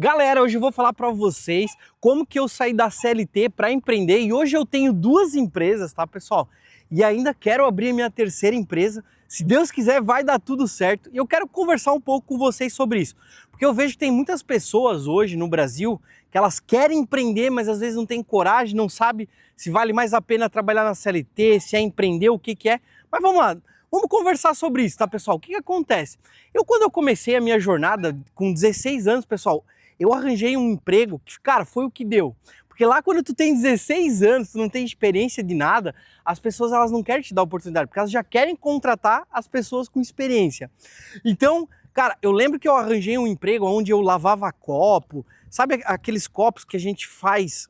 Galera, hoje eu vou falar para vocês como que eu saí da CLT para empreender e hoje eu tenho duas empresas, tá, pessoal? E ainda quero abrir a minha terceira empresa. Se Deus quiser, vai dar tudo certo. E eu quero conversar um pouco com vocês sobre isso, porque eu vejo que tem muitas pessoas hoje no Brasil que elas querem empreender, mas às vezes não tem coragem, não sabe se vale mais a pena trabalhar na CLT, se é empreender, o que é. Mas vamos lá. Vamos conversar sobre isso, tá, pessoal? O que acontece? Quando eu comecei a minha jornada com 16 anos, pessoal, eu arranjei um emprego que, cara, foi o que deu. Porque lá quando tu tem 16 anos, tu não tem experiência de nada, as pessoas elas não querem te dar oportunidade, porque elas já querem contratar as pessoas com experiência. Então, cara, eu lembro que eu arranjei um emprego onde eu lavava copo, sabe aqueles copos que a gente faz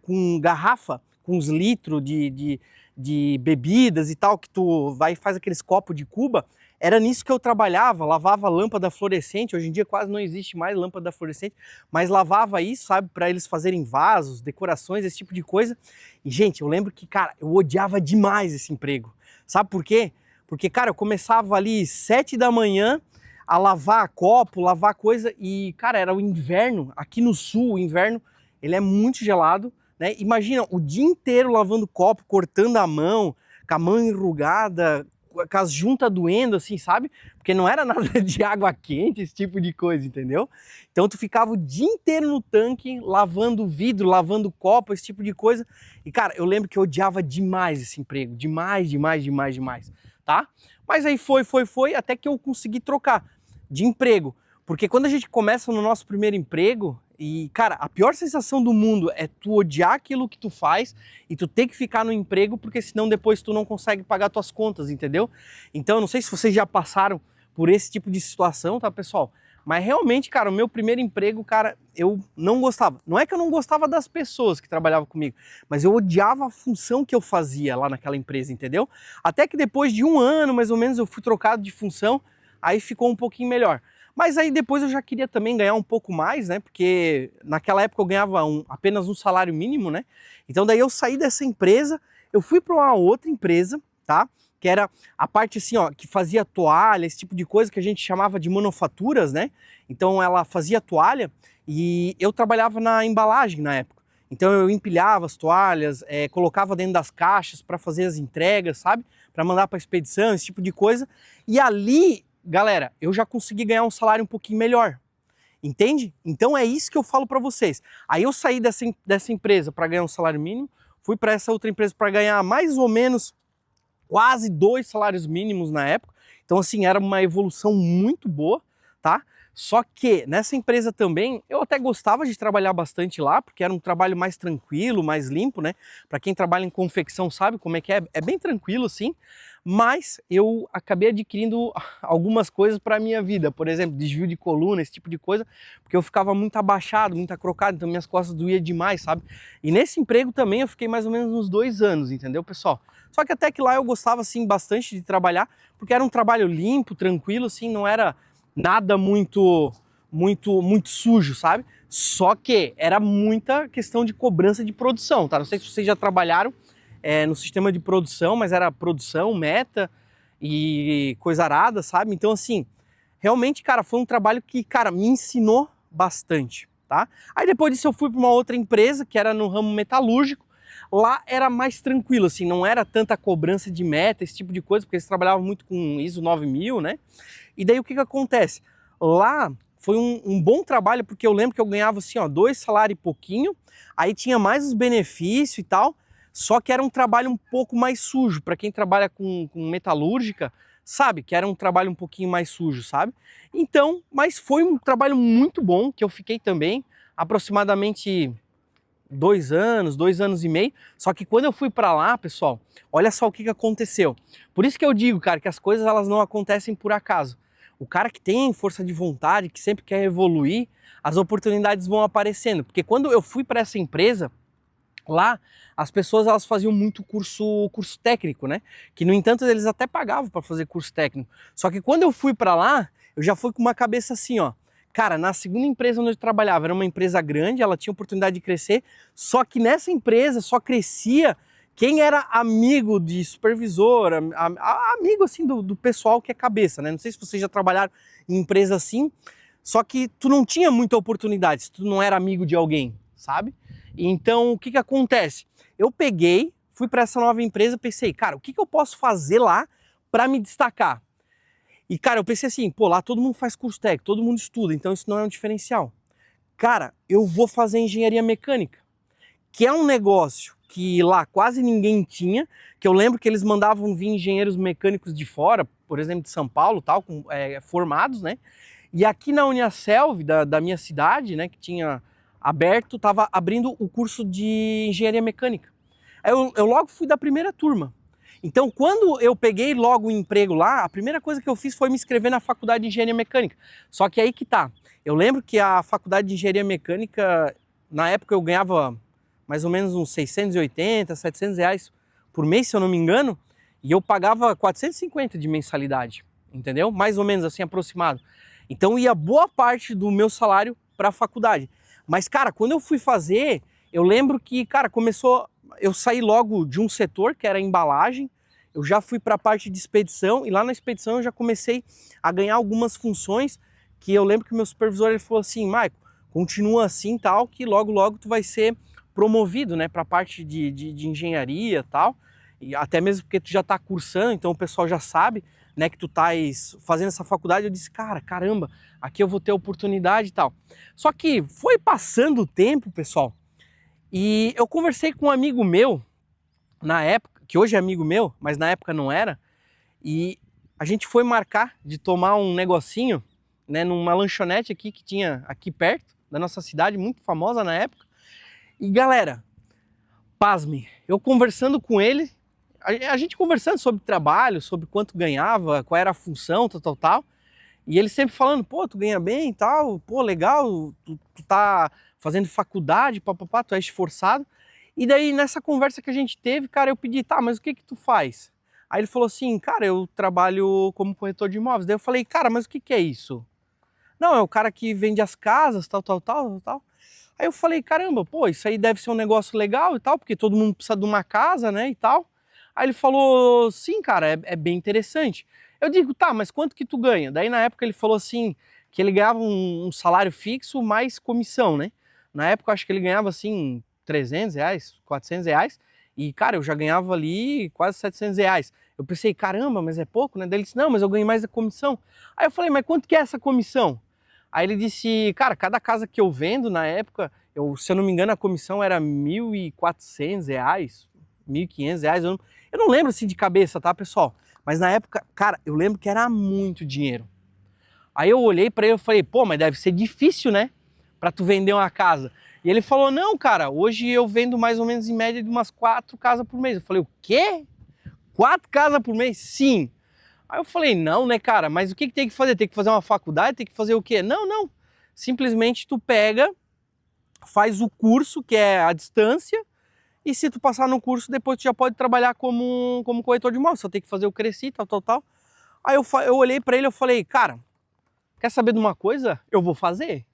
com garrafa, com uns litros de bebidas e tal, que tu vai e faz aqueles copos de cuba? Era nisso que eu trabalhava, lavava lâmpada fluorescente. Hoje em dia quase não existe mais lâmpada fluorescente, mas lavava isso, sabe, para eles fazerem vasos, decorações, esse tipo de coisa. E, gente, eu lembro que, cara, eu odiava demais esse emprego. Sabe por quê? Porque, cara, eu começava ali 7 da manhã a lavar copo, lavar coisa e, cara, era o inverno. Aqui no sul, o inverno, ele é muito gelado, né? Imagina, o dia inteiro lavando copo, cortando a mão, com a mão enrugada, com as juntas doendo, assim, sabe? Porque não era nada de água quente, esse tipo de coisa, entendeu? Então tu ficava o dia inteiro no tanque, lavando vidro, lavando copo, esse tipo de coisa. E, cara, eu lembro que eu odiava demais esse emprego, demais, tá? Mas aí foi, até que eu consegui trocar de emprego. Porque quando a gente começa no nosso primeiro emprego, e, cara, a pior sensação do mundo é tu odiar aquilo que tu faz e tu ter que ficar no emprego, porque senão depois tu não consegue pagar tuas contas, entendeu? Então, eu não sei se vocês já passaram por esse tipo de situação, tá, pessoal? Mas realmente, cara, o meu primeiro emprego, cara, eu não gostava. Não é que eu não gostava das pessoas que trabalhavam comigo, mas eu odiava a função que eu fazia lá naquela empresa, entendeu? Até que depois de um ano, mais ou menos, eu fui trocado de função, aí ficou um pouquinho melhor. Mas aí depois eu já queria também ganhar um pouco mais, né? Porque naquela época eu ganhava apenas um salário mínimo, né? Então daí eu saí dessa empresa, eu fui para uma outra empresa, tá? Que era a parte assim, ó, que fazia toalha, esse tipo de coisa que a gente chamava de manufaturas, né? Então ela fazia toalha e eu trabalhava na embalagem na época. Então eu empilhava as toalhas, colocava dentro das caixas para fazer as entregas, sabe? Para mandar para expedição, esse tipo de coisa. E ali, galera, eu já consegui ganhar um salário um pouquinho melhor, entende? Então é isso que eu falo para vocês. Aí eu saí dessa empresa para ganhar um salário mínimo, fui para essa outra empresa para ganhar mais ou menos quase 2 salários mínimos na época. Então assim, era uma evolução muito boa, tá? Só que nessa empresa também, eu até gostava de trabalhar bastante lá, porque era um trabalho mais tranquilo, mais limpo, né? Para quem trabalha em confecção sabe como é que é bem tranquilo assim. Mas eu acabei adquirindo algumas coisas para a minha vida, por exemplo, desvio de coluna, esse tipo de coisa, porque eu ficava muito abaixado, muito acrocado, então minhas costas doíam demais, sabe? E nesse emprego também eu fiquei mais ou menos uns 2 anos, entendeu, pessoal? Só que até que lá eu gostava, assim, bastante de trabalhar, porque era um trabalho limpo, tranquilo, assim, não era nada muito sujo, sabe? Só que era muita questão de cobrança de produção, tá? Não sei se vocês já trabalharam no sistema de produção, mas era produção, meta e coisa arada, sabe? Então, assim, realmente, cara, foi um trabalho que, cara, me ensinou bastante, tá? Aí depois disso eu fui para uma outra empresa, que era no ramo metalúrgico. Lá era mais tranquilo, assim, não era tanta cobrança de meta, esse tipo de coisa, porque eles trabalhavam muito com ISO 9000, né? E daí o que acontece? Lá foi um bom trabalho, porque eu lembro que eu ganhava, assim, ó, 2 salários e pouquinho, aí tinha mais os benefícios e tal. Só que era um trabalho um pouco mais sujo, para quem trabalha com metalúrgica, sabe? Que era um trabalho um pouquinho mais sujo, sabe? Então, mas foi um trabalho muito bom, que eu fiquei também aproximadamente 2 anos, 2 anos e meio. Só que quando eu fui para lá, pessoal, olha só o que aconteceu. Por isso que eu digo, cara, que as coisas elas não acontecem por acaso. O cara que tem força de vontade, que sempre quer evoluir, as oportunidades vão aparecendo. Porque quando eu fui para essa empresa, lá, as pessoas elas faziam muito curso técnico, né? Que, no entanto, eles até pagavam para fazer curso técnico. Só que quando eu fui para lá, eu já fui com uma cabeça assim, ó. Cara, na segunda empresa onde eu trabalhava, era uma empresa grande, ela tinha oportunidade de crescer, só que nessa empresa só crescia quem era amigo de supervisor, amigo assim do pessoal que é cabeça, né? Não sei se vocês já trabalharam em empresa assim, Só que tu não tinha muita oportunidade se tu não era amigo de alguém, sabe? Então, o que que acontece? Eu peguei, fui para essa nova empresa, pensei, cara, o que que eu posso fazer lá para me destacar? E, cara, eu pensei assim, pô, lá todo mundo faz curso técnico, todo mundo estuda, então isso não é um diferencial. Cara, eu vou fazer engenharia mecânica, que é um negócio que lá quase ninguém tinha, que eu lembro que eles mandavam vir engenheiros mecânicos de fora, por exemplo, de São Paulo, tal, formados, né? E aqui na Uniaselv, da minha cidade, né, que tinha aberto, estava abrindo o curso de engenharia mecânica. Aí eu logo fui da primeira turma. Então, quando eu peguei logo o emprego lá, a primeira coisa que eu fiz foi me inscrever na faculdade de engenharia mecânica. Só que aí que tá. Eu lembro que a faculdade de engenharia mecânica, na época eu ganhava mais ou menos uns 680, 700 reais por mês, se eu não me engano, e eu pagava 450 de mensalidade, entendeu? Mais ou menos assim, aproximado. Então ia boa parte do meu salário para a faculdade. Mas, cara, quando eu fui fazer, eu lembro que, cara, eu saí logo de um setor que era embalagem, eu já fui para a parte de expedição, e lá na expedição eu já comecei a ganhar algumas funções que eu lembro que o meu supervisor ele falou assim, Maico, continua assim tal, que logo logo tu vai ser promovido, né, para a parte de engenharia tal, e até mesmo porque tu já está cursando, então o pessoal já sabe, né, que tu estás fazendo essa faculdade. Eu disse, cara, caramba, aqui eu vou ter oportunidade e tal. Só que foi passando o tempo, pessoal, e eu conversei com um amigo meu, na época, que hoje é amigo meu, mas na época não era, e a gente foi marcar de tomar um negocinho, né, numa lanchonete aqui que tinha aqui perto da nossa cidade, muito famosa na época. E galera, pasme, eu conversando com ele, a gente conversando sobre trabalho, sobre quanto ganhava, qual era a função, tal, e ele sempre falando, pô, tu ganha bem e tal, pô, legal, tu tá fazendo faculdade, papapá, tu é esforçado. E daí nessa conversa que a gente teve, cara, eu pedi, tá, mas o que que tu faz? Aí ele falou assim, cara, eu trabalho como corretor de imóveis. Daí eu falei, cara, mas o que que é isso? Não, é o cara que vende as casas, tal. Aí eu falei, caramba, pô, isso aí deve ser um negócio legal e tal, porque todo mundo precisa de uma casa, né, e tal. Aí ele falou, sim, cara, é bem interessante. Eu digo, tá, mas quanto que tu ganha? Daí na época ele falou assim, que ele ganhava um salário fixo mais comissão, né? Na época eu acho que ele ganhava assim 300 reais, 400 reais, e cara, eu já ganhava ali quase 700 reais. Eu pensei, caramba, mas é pouco, né? Daí ele disse, não, mas eu ganho mais da comissão. Aí eu falei, mas quanto que é essa comissão? Aí ele disse, cara, cada casa que eu vendo na época, se eu não me engano, a comissão era R$ 1.400, R$ 1.500, eu não lembro assim de cabeça, tá, pessoal? Mas na época, cara, eu lembro que era muito dinheiro. Aí eu olhei pra ele e falei, pô, mas deve ser difícil, né? Pra tu vender uma casa. E ele falou, não, cara, hoje eu vendo mais ou menos em média de umas 4 casas por mês. Eu falei, o quê? 4 casas por mês? Sim. Aí eu falei, não, né, cara, mas o que tem que fazer? Tem que fazer uma faculdade? Tem que fazer o quê? Não. Simplesmente tu pega, faz o curso, que é a distância, e se tu passar no curso, depois tu já pode trabalhar como corretor de imóveis, só tem que fazer o Cresci, tal. Aí eu olhei pra ele e falei, cara, quer saber de uma coisa? Eu vou fazer.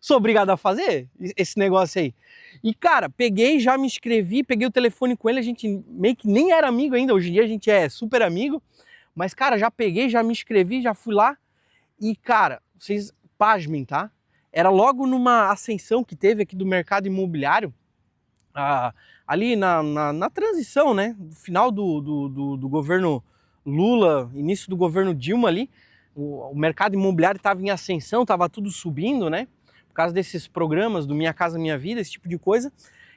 Sou obrigado a fazer esse negócio aí. E, cara, peguei, já me inscrevi, peguei o telefone com ele, a gente meio que nem era amigo ainda, hoje em dia a gente é super amigo. Mas, cara, já peguei, já me inscrevi, já fui lá e, cara, vocês pasmem, tá? Era logo numa ascensão que teve aqui do mercado imobiliário, ali na transição, né? No final do governo Lula, início do governo Dilma ali, o mercado imobiliário estava em ascensão, estava tudo subindo, né? Por causa desses programas do Minha Casa Minha Vida, esse tipo de coisa.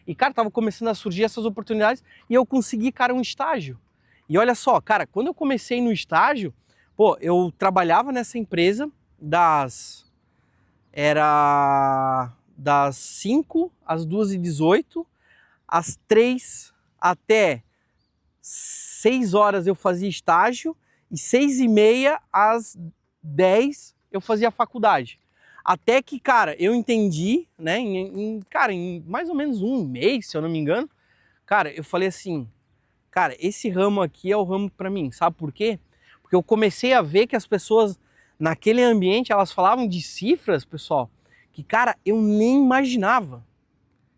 E, cara, tava começando a surgir essas oportunidades e eu consegui, cara, um estágio. E olha só, cara, quando eu comecei no estágio, pô, eu trabalhava nessa empresa das 5 às 2h18, às 3 até 6 horas eu fazia estágio e 6h30 às 10 eu fazia faculdade. Até que, cara, eu entendi, né, em mais ou menos um mês, se eu não me engano, cara, eu falei assim, cara, esse ramo aqui é o ramo para mim, sabe por quê? Porque eu comecei a ver que as pessoas naquele ambiente, elas falavam de cifras, pessoal, que, cara, eu nem imaginava,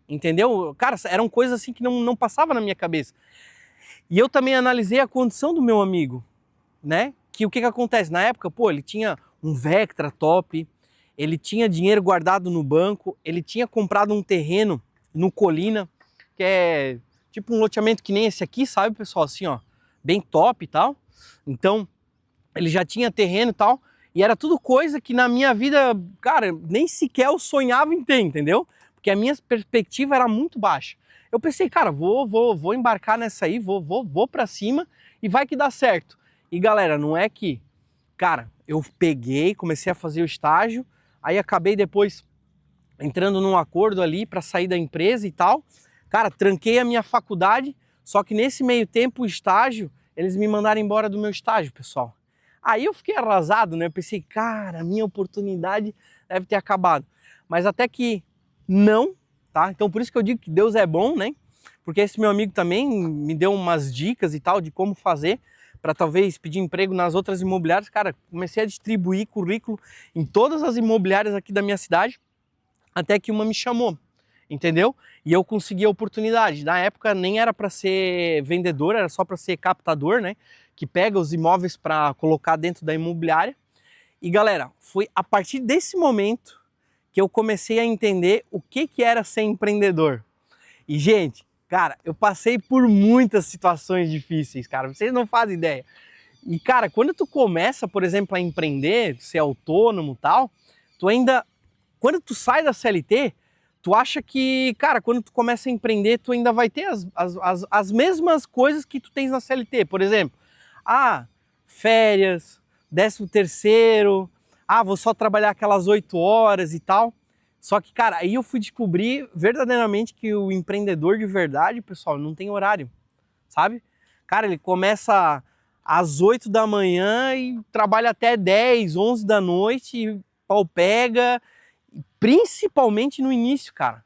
entendeu? Cara, eram coisas assim que não passava na minha cabeça. E eu também analisei a condição do meu amigo, né? Que o que acontece? Na época, pô, ele tinha um Vectra top, ele tinha dinheiro guardado no banco, ele tinha comprado um terreno no Colina, que é tipo um loteamento que nem esse aqui, sabe, pessoal, assim, ó, bem top e tal. Então, ele já tinha terreno e tal, e era tudo coisa que na minha vida, cara, nem sequer eu sonhava em ter, entendeu? Porque a minha perspectiva era muito baixa. Eu pensei, cara, vou embarcar nessa aí, vou pra cima e vai que dá certo. E galera, não é que, cara, eu peguei, comecei a fazer o estágio, aí acabei depois entrando num acordo ali para sair da empresa e tal. Cara, tranquei a minha faculdade, só que nesse meio tempo o estágio, eles me mandaram embora do meu estágio, pessoal. Aí eu fiquei arrasado, né? Eu pensei, cara, a minha oportunidade deve ter acabado. Mas até que não, tá? Então por isso que eu digo que Deus é bom, né? Porque esse meu amigo também me deu umas dicas e tal de como fazer para talvez pedir emprego nas outras imobiliárias. Cara, comecei a distribuir currículo em todas as imobiliárias aqui da minha cidade, até que uma me chamou, entendeu? E eu consegui a oportunidade. Na época nem era para ser vendedor, era só para ser captador, né? Que pega os imóveis para colocar dentro da imobiliária. E galera, foi a partir desse momento que eu comecei a entender o que era ser empreendedor. E gente, cara, eu passei por muitas situações difíceis, cara, vocês não fazem ideia. E cara, quando tu começa, por exemplo, a empreender, ser autônomo e tal, tu ainda, quando tu sai da CLT, tu acha que, cara, quando tu começa a empreender, tu ainda vai ter as mesmas coisas que tu tens na CLT. Por exemplo, férias, 13º, vou só trabalhar aquelas 8 horas e tal. Só que, cara, aí eu fui descobrir verdadeiramente que o empreendedor de verdade, pessoal, não tem horário, sabe? Cara, ele começa às 8 da manhã e trabalha até 10, 11 da noite, e pau pega, principalmente no início, cara.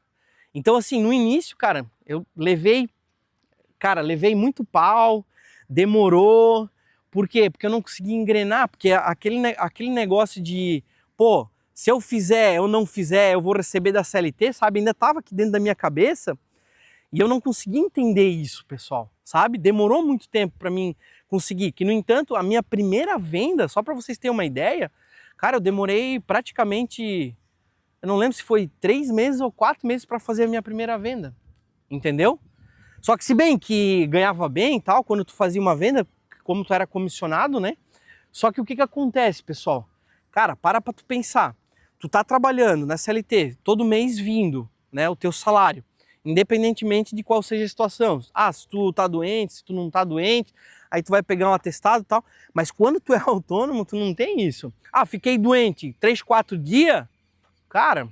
Então, assim, no início, cara, eu levei muito pau, demorou. Por quê? Porque eu não consegui engrenar, porque aquele negócio de, pô, se eu fizer, eu não fizer, eu vou receber da CLT, sabe? Ainda estava aqui dentro da minha cabeça e eu não consegui entender isso, pessoal, sabe? Demorou muito tempo para mim conseguir, que no entanto, a minha primeira venda, só para vocês terem uma ideia, cara, eu demorei praticamente, eu não lembro se foi 3 meses ou 4 meses para fazer a minha primeira venda, entendeu? Só que se bem que ganhava bem e tal, quando tu fazia uma venda, como tu era comissionado, né? Só que o que acontece, pessoal? Cara, para tu pensar. Tu tá trabalhando na CLT, todo mês vindo, né, o teu salário, independentemente de qual seja a situação. Se tu tá doente, se tu não tá doente, aí tu vai pegar um atestado e tal. Mas quando tu é autônomo, tu não tem isso. Fiquei doente 3, 4 dias, cara,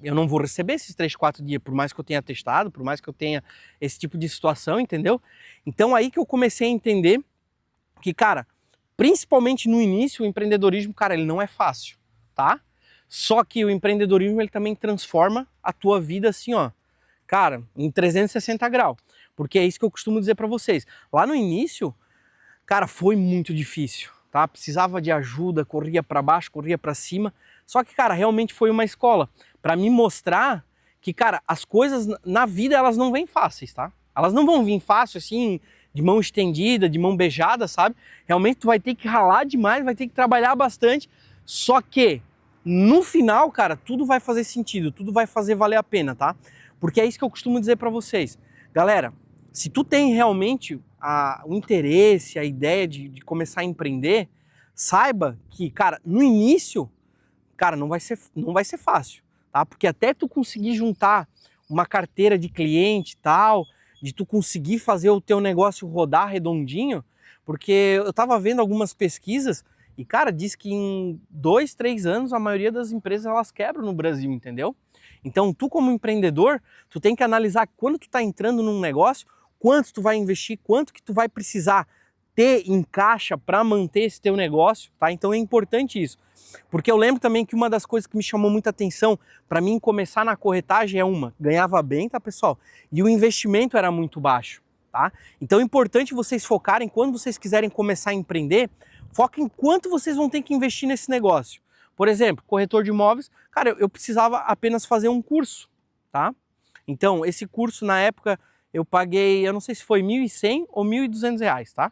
eu não vou receber esses 3, 4 dias, por mais que eu tenha atestado, por mais que eu tenha esse tipo de situação, entendeu? Então aí que eu comecei a entender que, cara, principalmente no início, o empreendedorismo, cara, ele não é fácil, tá? Só que o empreendedorismo, ele também transforma a tua vida assim, ó, cara, em 360 graus. Porque é isso que eu costumo dizer para vocês. Lá no início, cara, foi muito difícil, tá? Precisava de ajuda, corria para baixo, corria para cima. Só que, cara, realmente foi uma escola para me mostrar que, cara, as coisas na vida, elas não vêm fáceis, tá? Elas não vão vir fácil assim, de mão estendida, de mão beijada, sabe? Realmente tu vai ter que ralar demais, vai ter que trabalhar bastante. Só que no final, cara, tudo vai fazer sentido, tudo vai fazer valer a pena, tá? Porque é isso que eu costumo dizer para vocês. Galera, se tu tem realmente o interesse, a ideia de começar a empreender, saiba que, cara, no início, cara, não vai ser fácil, tá? Porque até tu conseguir juntar uma carteira de cliente e tal, de tu conseguir fazer o teu negócio rodar redondinho, porque eu tava vendo algumas pesquisas e, cara, diz que em 2, 3 anos a maioria das empresas elas quebram no Brasil, entendeu? Então tu como empreendedor, tu tem que analisar quando tu tá entrando num negócio, quanto tu vai investir, quanto que tu vai precisar ter em caixa para manter esse teu negócio, tá? Então é importante isso. Porque eu lembro também que uma das coisas que me chamou muita atenção para mim começar na corretagem ganhava bem, tá, pessoal? E o investimento era muito baixo, tá? Então é importante vocês focarem quando vocês quiserem começar a empreender, foquem quanto vocês vão ter que investir nesse negócio. Por exemplo, corretor de imóveis, cara, eu precisava apenas fazer um curso, tá? Então, esse curso na época eu paguei, eu não sei se foi 1.100 ou 1.200 reais, tá?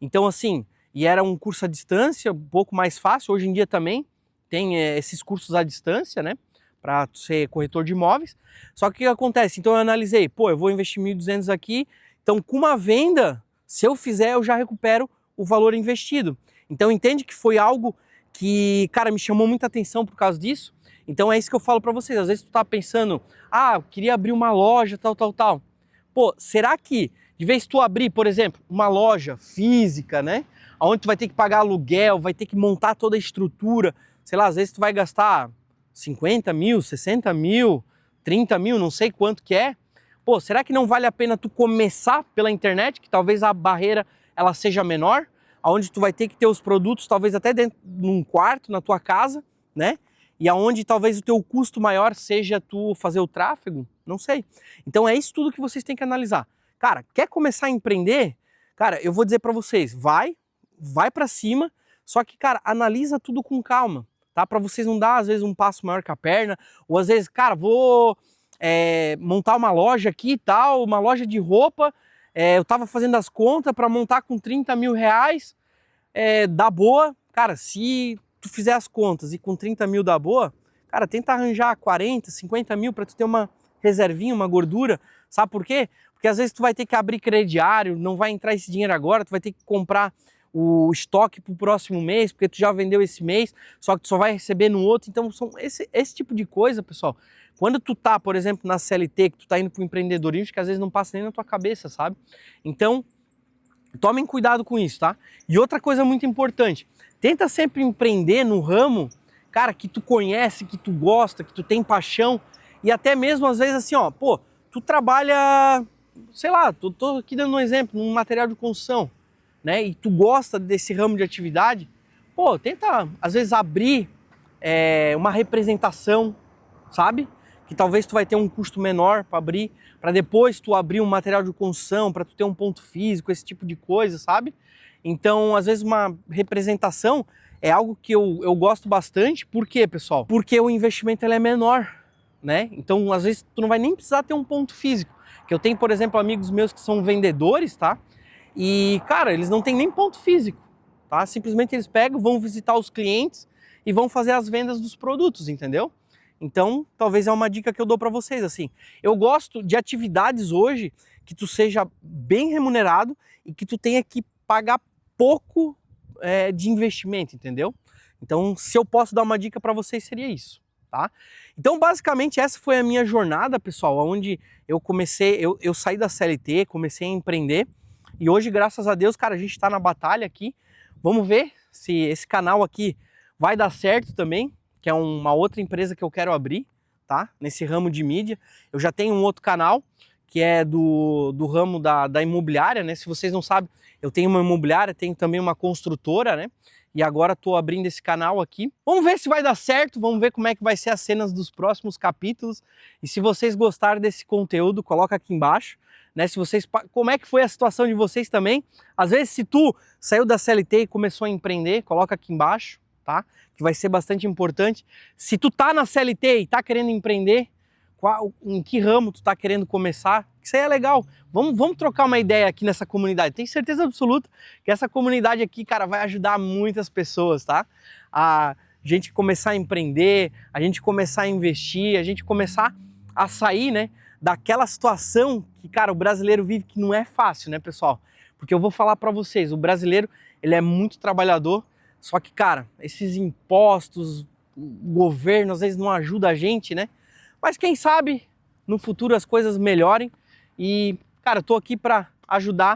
Então, assim, e era um curso à distância, um pouco mais fácil, hoje em dia também tem esses cursos à distância, né? Para ser corretor de imóveis. Só que o que acontece? Então eu analisei, pô, eu vou investir 1.200 aqui, então com uma venda, se eu fizer, eu já recupero o valor investido. Então entende que foi algo que, cara, me chamou muita atenção por causa disso. Então é isso que eu falo para vocês. Às vezes tu tá pensando, eu queria abrir uma loja, tal. Pô, será que de vez tu abrir, por exemplo, uma loja física, né? Onde tu vai ter que pagar aluguel, vai ter que montar toda a estrutura, sei lá, às vezes tu vai gastar 50 mil, 60 mil, 30 mil, não sei quanto que é. Pô, será que não vale a pena tu começar pela internet, que talvez a barreira ela seja menor, aonde tu vai ter que ter os produtos talvez até dentro de um quarto na tua casa, né? E aonde talvez o teu custo maior seja tu fazer o tráfego, não sei. Então é isso tudo que vocês têm que analisar. Cara, quer começar a empreender? Cara, eu vou dizer para vocês, vai para cima, só que, cara, analisa tudo com calma, tá? Para vocês não dar, às vezes, um passo maior que a perna, ou às vezes, cara, vou montar uma loja aqui e tal, uma loja de roupa, eu tava fazendo as contas para montar com 30 mil reais, dá boa. Cara, se tu fizer as contas e com 30 mil dá boa, cara, tenta arranjar 40, 50 mil para tu ter uma reservinha, uma gordura, sabe por quê? Porque às vezes tu vai ter que abrir crediário, não vai entrar esse dinheiro agora, tu vai ter que comprar o estoque para o próximo mês, porque tu já vendeu esse mês, só que tu só vai receber no outro. Então são esse tipo de coisa, pessoal. Quando tu tá, por exemplo, na CLT, que tu tá indo pro empreendedorismo, que às vezes não passa nem na tua cabeça, sabe? Então, tomem cuidado com isso, tá? E outra coisa muito importante, tenta sempre empreender no ramo, cara, que tu conhece, que tu gosta, que tu tem paixão, e até mesmo às vezes assim, ó, pô, tu trabalha, sei lá, tô aqui dando um exemplo, num material de construção, né? E tu gosta desse ramo de atividade, pô, tenta às vezes abrir uma representação, sabe? Que talvez tu vai ter um custo menor para abrir, para depois tu abrir um material de construção, para tu ter um ponto físico, esse tipo de coisa, sabe? Então, às vezes uma representação é algo que eu gosto bastante. Por quê, pessoal? Porque o investimento ele é menor, né? Então, às vezes tu não vai nem precisar ter um ponto físico. Que eu tenho, por exemplo, amigos meus que são vendedores, tá? E, cara, eles não têm nem ponto físico, tá? Simplesmente eles pegam, vão visitar os clientes e vão fazer as vendas dos produtos, entendeu? Então, talvez é uma dica que eu dou para vocês, assim. Eu gosto de atividades hoje que tu seja bem remunerado e que tu tenha que pagar pouco de investimento, entendeu? Então, se eu posso dar uma dica para vocês, seria isso, tá? Então, basicamente, essa foi a minha jornada, pessoal, onde eu comecei, eu saí da CLT, comecei a empreender. E hoje, graças a Deus, cara, a gente está na batalha aqui. Vamos ver se esse canal aqui vai dar certo também, que é uma outra empresa que eu quero abrir, tá? Nesse ramo de mídia. Eu já tenho um outro canal, que é do ramo da imobiliária, né? Se vocês não sabem, eu tenho uma imobiliária, tenho também uma construtora, né? E agora estou abrindo esse canal aqui. Vamos ver se vai dar certo, vamos ver como é que vai ser as cenas dos próximos capítulos. E se vocês gostarem desse conteúdo, coloca aqui embaixo. Né, se vocês, como é que foi a situação de vocês também? Às vezes, se tu saiu da CLT e começou a empreender, coloca aqui embaixo, tá? Que vai ser bastante importante. Se tu tá na CLT e tá querendo empreender, em que ramo tu tá querendo começar? Isso aí é legal. Vamos trocar uma ideia aqui nessa comunidade. Tenho certeza absoluta que essa comunidade aqui, cara, vai ajudar muitas pessoas, tá? A gente começar a empreender, a gente começar a investir, a gente começar a sair, né, daquela situação que, cara, o brasileiro vive, que não é fácil, né, pessoal? Porque eu vou falar para vocês, o brasileiro, ele é muito trabalhador, só que, cara, esses impostos, o governo às vezes não ajuda a gente, né? Mas quem sabe no futuro as coisas melhorem e, cara, eu tô aqui para ajudar